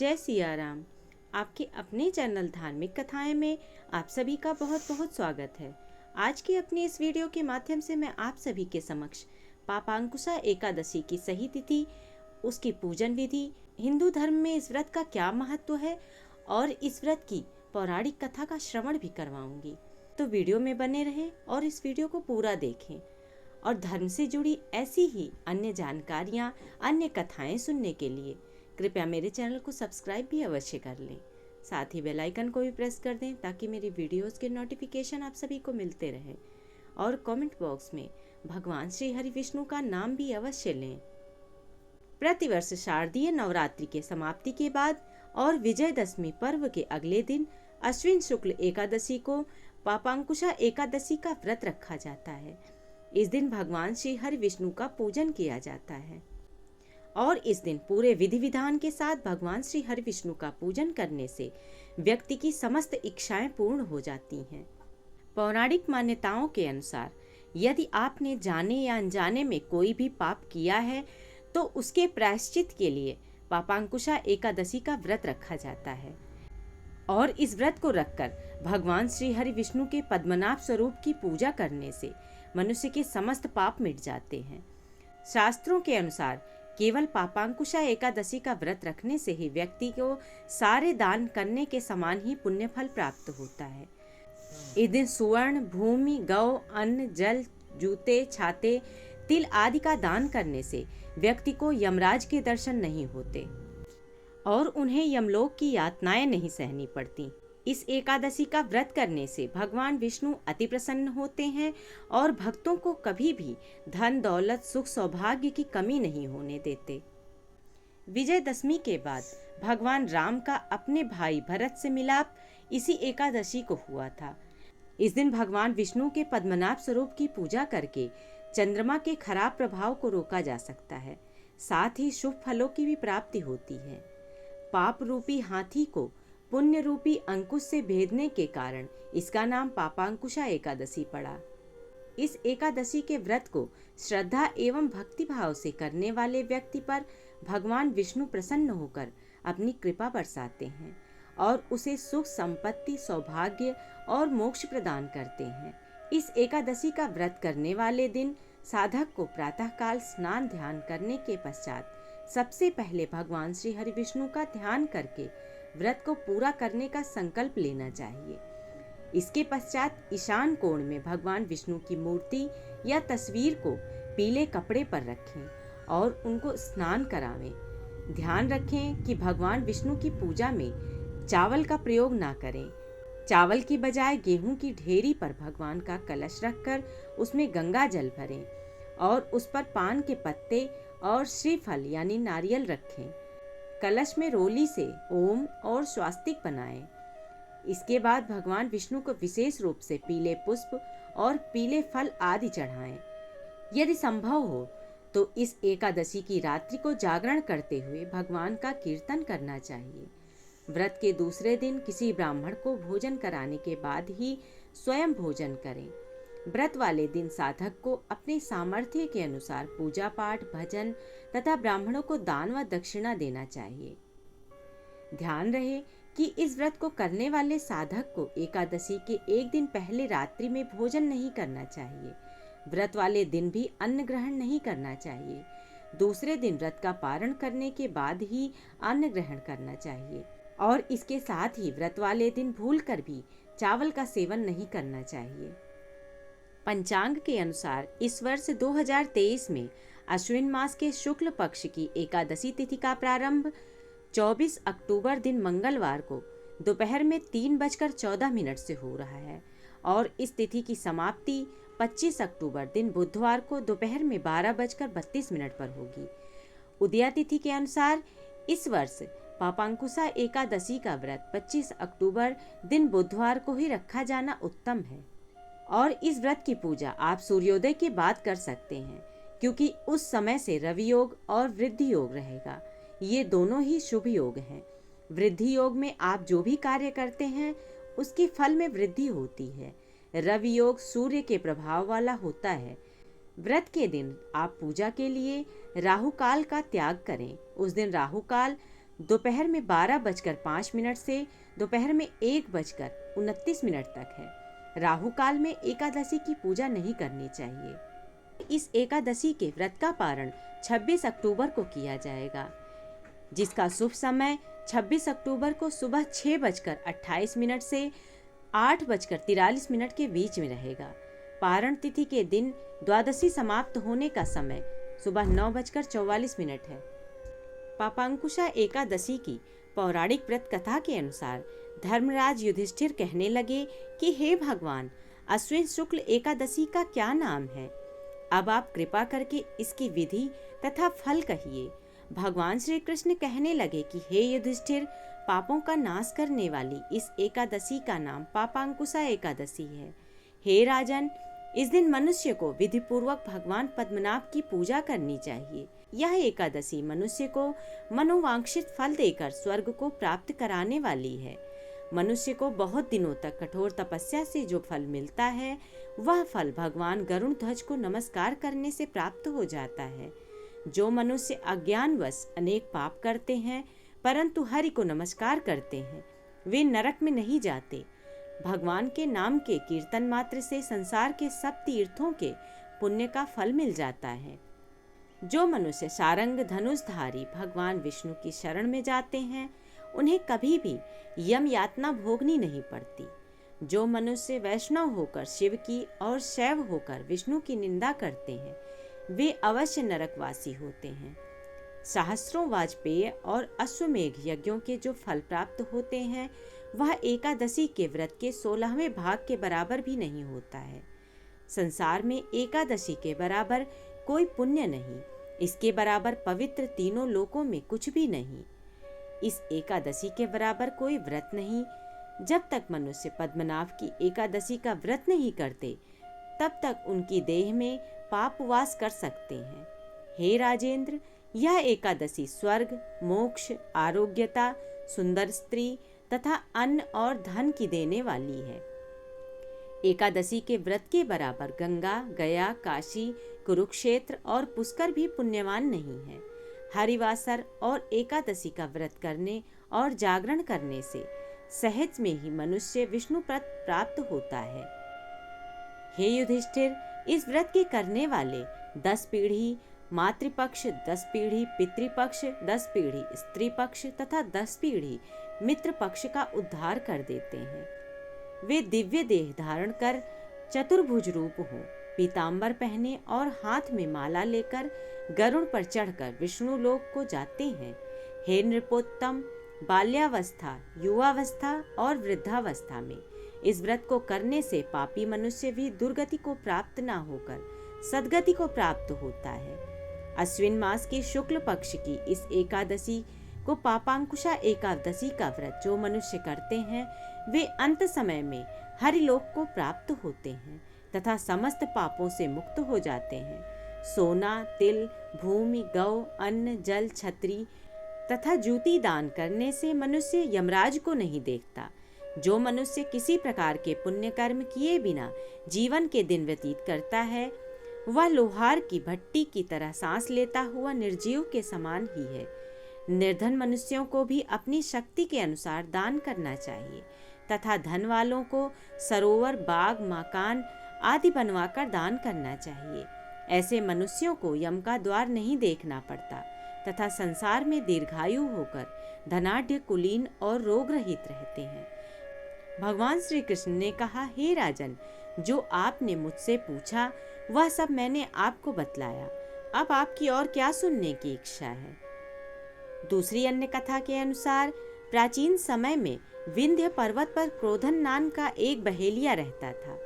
जय सिया राम। आपके अपने चैनल धार्मिक कथाएं में आप सभी का बहुत बहुत स्वागत है। आज की अपनी इस वीडियो के माध्यम से मैं आप सभी के समक्ष पापांकुशा एकादशी की सही तिथि, उसकी पूजन विधि, हिंदू धर्म में इस व्रत का क्या महत्व है और इस व्रत की पौराणिक कथा का श्रवण भी करवाऊंगी। तो वीडियो में बने रहें और इस वीडियो को पूरा देखें और धर्म से जुड़ी ऐसी ही अन्य जानकारियाँ, अन्य कथाएं सुनने के लिए कृपया मेरे चैनल को सब्सक्राइब भी अवश्य कर लें। साथ ही बेल आइकन को भी प्रेस कर दें ताकि मेरी वीडियोस के नोटिफिकेशन आप सभी को मिलते रहें। और कमेंट बॉक्स में भगवान श्री हरि विष्णु का नाम भी अवश्य लें। प्रतिवर्ष शारदीय नवरात्रि के समाप्ति के बाद और विजयदशमी पर्व के अगले दिन अश्विन शुक्ल एकादशी को पापांकुशा एकादशी का व्रत रखा जाता है। इस दिन भगवान श्री हरि विष्णु का पूजन किया जाता है और इस दिन पूरे विधि विधान के साथ भगवान श्री हरि विष्णु का पूजन करने से व्यक्ति की समस्त इच्छाएं पूर्ण हो जाती हैं। पौराणिक मान्यताओं के अनुसार यदि आपने जाने या अनजाने में कोई भी पाप किया है तो उसके प्रायश्चित के लिए पापांकुशा एकादशी का व्रत रखा जाता है और इस व्रत को रखकर भगवान श्री हरि विष्णु के पद्मनाभ स्वरूप की पूजा करने से मनुष्य के समस्त पाप मिट जाते हैं। शास्त्रों के अनुसार केवल पापांकुशा एकादशी का व्रत रखने से ही व्यक्ति को सारे दान करने के समान ही पुण्य फल प्राप्त होता है। इस दिन सुवर्ण, भूमि, गौ, अन्न, जल, जूते, छाते, तिल आदि का दान करने से व्यक्ति को यमराज के दर्शन नहीं होते और उन्हें यमलोक की यातनाएं नहीं सहनी पड़ती। इस एकादशी का व्रत करने से भगवान विष्णु अति प्रसन्न होते हैं और भक्तों को कभी भी धन, दौलत, सुख, सौभाग्य की कमी नहीं होने देते। विजयदशमी के बाद भगवान राम का अपने भाई भरत से मिलाप इसी एकादशी को हुआ था। इस दिन भगवान विष्णु के पद्मनाभ स्वरूप की पूजा करके चंद्रमा के खराब प्रभाव को रोका जा सकता है। साथ ही शुभ फलों की भी प्राप्ति होती है। पाप रूपी हाथी को पुण्य रूपी अंकुश से भेदने के कारण इसका नाम पापांकुशा एकादशी पड़ा। इस एकादशी के व्रत को श्रद्धा एवं भक्ति भाव से करने वाले व्यक्ति पर भगवान विष्णु प्रसन्न होकर अपनी कृपा बरसाते हैं और उसे सुख, संपत्ति, सौभाग्य और मोक्ष प्रदान करते हैं। इस एकादशी का व्रत करने वाले दिन साधक को प्रातःकाल स्नान ध्यान करने के पश्चात सबसे पहले भगवान श्री हरि विष्णु का ध्यान करके व्रत को पूरा करने का संकल्प लेना चाहिए। इसके पश्चात ईशान कोण में भगवान विष्णु की मूर्ति या तस्वीर को पीले कपड़े पर रखें और उनको स्नान करावें। ध्यान रखें कि भगवान विष्णु की पूजा में चावल का प्रयोग ना करें। चावल की बजाय गेहूं की ढेरी पर भगवान का कलश रखकर उसमें गंगा जल भरें और उस पर पान के पत्ते और श्रीफल यानी नारियल रखें। कलश में रोली से ओम और स्वास्तिक बनाएं। इसके बाद भगवान विष्णु को विशेष रूप से पीले पुष्प और पीले फल आदि चढ़ाएं। यदि संभव हो तो इस एकादशी की रात्रि को जागरण करते हुए भगवान का कीर्तन करना चाहिए। व्रत के दूसरे दिन किसी ब्राह्मण को भोजन कराने के बाद ही स्वयं भोजन करें। व्रत वाले दिन साधक को अपने सामर्थ्य के अनुसार पूजा पाठ, भजन तथा ब्राह्मणों को दान व दक्षिणा देना चाहिए। ध्यान रहे कि इस व्रत को करने वाले साधक को एकादशी के एक दिन पहले रात्रि में भोजन नहीं करना चाहिए। व्रत वाले दिन भी अन्न ग्रहण नहीं करना चाहिए। दूसरे दिन व्रत का पारण करने के बाद ही अन्न ग्रहण करना चाहिए और इसके साथ ही व्रत वाले दिन भूलकर भी चावल का सेवन नहीं करना चाहिए। पंचांग के अनुसार इस वर्ष 2023 में अश्विन मास के शुक्ल पक्ष की एकादशी तिथि का प्रारंभ 24 अक्टूबर दिन मंगलवार को दोपहर में 3:14 से हो रहा है और इस तिथि की समाप्ति 25 अक्टूबर दिन बुधवार को दोपहर में 12:32 पर होगी। उदया तिथि के अनुसार इस वर्ष पापांकुशा एकादशी का व्रत 25 अक्टूबर दिन बुधवार को ही रखा जाना उत्तम है और इस व्रत की पूजा आप सूर्योदय के बाद कर सकते हैं क्योंकि उस समय से रवि योग और वृद्धि योग रहेगा। ये दोनों ही शुभ योग हैं। वृद्धि योग में आप जो भी कार्य करते हैं उसके फल में वृद्धि होती है। रवि योग सूर्य के प्रभाव वाला होता है। व्रत के दिन आप पूजा के लिए राहु काल का त्याग करें। उस दिन राहु काल दोपहर में 12:05 से दोपहर में 1:29 तक है। राहु काल में एकादशी की पूजा नहीं करनी चाहिए। इस एकादशी के व्रत का पारण 26 अक्टूबर को किया जाएगा, जिसका शुभ समय 26 अक्टूबर को सुबह 6:28 से 8:43 के बीच में रहेगा। पारण तिथि के दिन द्वादशी समाप्त होने का समय सुबह 9:44 है। पापांकुशा एकादशी की पौराणिक व्रत कथा के अनुसार धर्मराज युधिष्ठिर कहने लगे कि हे भगवान, अश्विन शुक्ल एकादशी का क्या नाम है? अब आप कृपा करके इसकी विधि तथा फल कहिए। भगवान श्री कृष्ण कहने लगे कि हे युधिष्ठिर, पापों का नाश करने वाली इस एकादशी का नाम पापांकुशा एकादशी है। हे राजन, इस दिन मनुष्य को विधि पूर्वक भगवान पद्मनाभ की पूजा करनी चाहिए। यह एकादशी मनुष्य को मनोवांछित फल देकर स्वर्ग को प्राप्त कराने वाली है। मनुष्य को बहुत दिनों तक कठोर तपस्या से जो फल मिलता है, वह फल भगवान गरुड़ ध्वज को नमस्कार करने से प्राप्त हो जाता है। जो मनुष्य अज्ञानवश अनेक पाप करते हैं परंतु हरि को नमस्कार करते हैं, वे नरक में नहीं जाते। भगवान के नाम के कीर्तन मात्र से संसार के सब तीर्थों के पुण्य का फल मिल जाता है। जो मनुष्य सारंग धनुषधारी भगवान विष्णु की शरण में जाते हैं, उन्हें कभी भी यम यातना भोगनी नहीं पड़ती। जो मनुष्य वैष्णव होकर शिव की और शैव होकर विष्णु की निंदा करते हैं, वे अवश्य नरकवासी होते हैं। सहस्रों वाजपेय और अश्वमेघ यज्ञों के जो फल प्राप्त होते हैं, वह एकादशी के व्रत के 16वें भाग के बराबर भी नहीं होता है। संसार में एकादशी के बराबर कोई पुण्य नहीं, इसके बराबर पवित्र तीनों लोकों में कुछ भी नहीं। इस एकादशी के बराबर कोई व्रत नहीं। जब तक मनुष्य पद्मनाभ की एकादशी का व्रत नहीं करते, तब तक उनकी देह में पाप वास कर सकते हैं। हे राजेंद्र, यह एकादशी स्वर्ग, मोक्ष, आरोग्यता, सुंदर स्त्री तथा अन्न और धन की देने वाली है। एकादशी के व्रत के बराबर गंगा, गया, काशी, कुरुक्षेत्र और पुष्कर भी पुण्यवान नहीं है। हरिवासर और एकादशी का व्रत करने और जागरण करने से सहज में ही मनुष्य विष्णु पद प्राप्त होता है। हे युधिष्ठिर, इस व्रत के करने वाले 10 पीढ़ी मातृपक्ष, 10 पीढ़ी पितृपक्ष, 10 पीढ़ी स्त्री पक्ष तथा 10 पीढ़ी मित्र पक्ष का उद्धार कर देते हैं। वे दिव्य देह धारण कर चतुर्भुज रूप हो, पीतांबर पहने और हाथ में माला लेकर गरुड़ पर चढ़कर विष्णु लोक को जाते हैं। हे नृपोत्तम, बाल्यावस्था, युवावस्था और वृद्धावस्था में इस व्रत को करने से पापी मनुष्य भी दुर्गति को प्राप्त न होकर सद्गति को प्राप्त होता है। अश्विन मास की शुक्ल पक्ष की इस एकादशी को पापांकुशा एकादशी का व्रत जो मनुष्य करते हैं, वे अंत समय में हरिलोक को प्राप्त होते हैं तथा समस्त पापों से मुक्त हो जाते हैं। सोना, तिल, भूमि, गौ, अन्न, जल, छत्री तथा जूती दान करने से मनुष्य यमराज को नहीं देखता। जो मनुष्य किसी प्रकार के पुण्य कर्म किए बिना जीवन के दिन व्यतीत करता है, वह लोहार की भट्टी की तरह सांस लेता हुआ निर्जीव के समान ही है। निर्धन मनुष्यों को भी अपनी शक्ति के अनुसार दान करना चाहिए तथा धन वालों को सरोवर, बाग, मकान आदि बनवाकर दान करना चाहिए। ऐसे मनुष्यों को यम का द्वार नहीं देखना पड़ता तथा संसार में दीर्घायु होकर धनाढ्य, कुलीन और रोग रहित रहते हैं। भगवान श्री कृष्ण ने कहा, हे राजन, जो आपने मुझसे पूछा वह सब मैंने आपको बतलाया। अब आपकी और क्या सुनने की इच्छा है? दूसरी अन्य कथा के अनुसार प्राचीन समय में विंध्य पर्वत पर क्रोधन नाम का एक बहेलिया रहता था।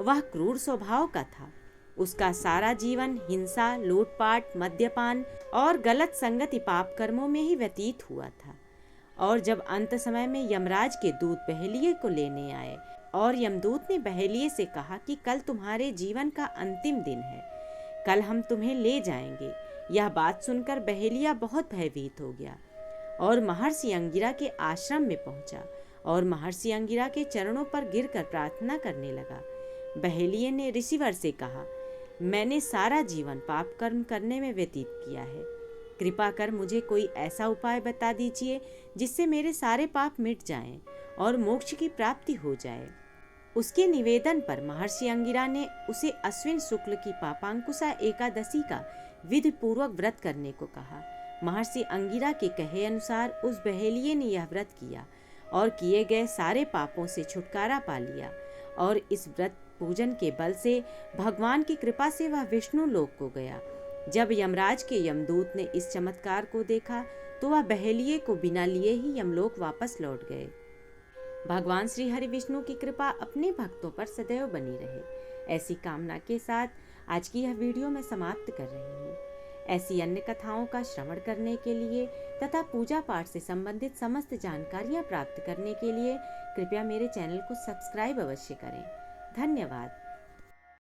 वह क्रूर स्वभाव का था। उसका सारा जीवन हिंसा, लूटपाट, मद्यपान और गलत संगति पाप कर्मों में ही व्यतीत हुआ था। और जब अंत समय में यमराज के दूत बहेलिये को लेने आए और यमदूत ने बहेलिये से कहा कि कल तुम्हारे जीवन का अंतिम दिन है, कल हम तुम्हें ले जाएंगे। यह बात सुनकर बहेलिया बहुत भयभीत हो गया और महर्षि अंगिरा के आश्रम में पहुंचा और महर्षि अंगिरा के चरणों पर गिरकर प्रार्थना करने लगा। बहेलिये ने ऋषिवर से कहा, मैंने सारा जीवन पाप कर्म करने में व्यतीत किया है। कृपा कर मुझे कोई ऐसा उपाय बता दीजिए जिससे मेरे सारे पाप मिट जाएं और मोक्ष की प्राप्ति हो जाए। उसके निवेदन पर महर्षि अंगिरा ने उसे अश्विन शुक्ल की पापांकुशा एकादशी का विधि पूर्वक व्रत करने को कहा। महर्षि अंगिरा के कहे अनुसार उस बहेलिये ने यह व्रत किया और किए गए सारे पापों से छुटकारा पा लिया और इस व्रत पूजन के बल से भगवान की कृपा से वह विष्णु लोक को गया। जब यमराज के यमदूत ने इस चमत्कार को देखा तो वह बहेलिये को बिना लिए ही यमलोक वापस लौट गए। भगवान श्री हरि विष्णु की कृपा अपने भक्तों पर सदैव बनी रहे, ऐसी कामना के साथ आज की यह वीडियो मैं समाप्त कर रही हूँ। ऐसी अन्य कथाओं का श्रवण करने के लिए तथा पूजा पाठ से संबंधित समस्त जानकारियाँ प्राप्त करने के लिए कृपया मेरे चैनल को सब्सक्राइब अवश्य करें। धन्यवाद।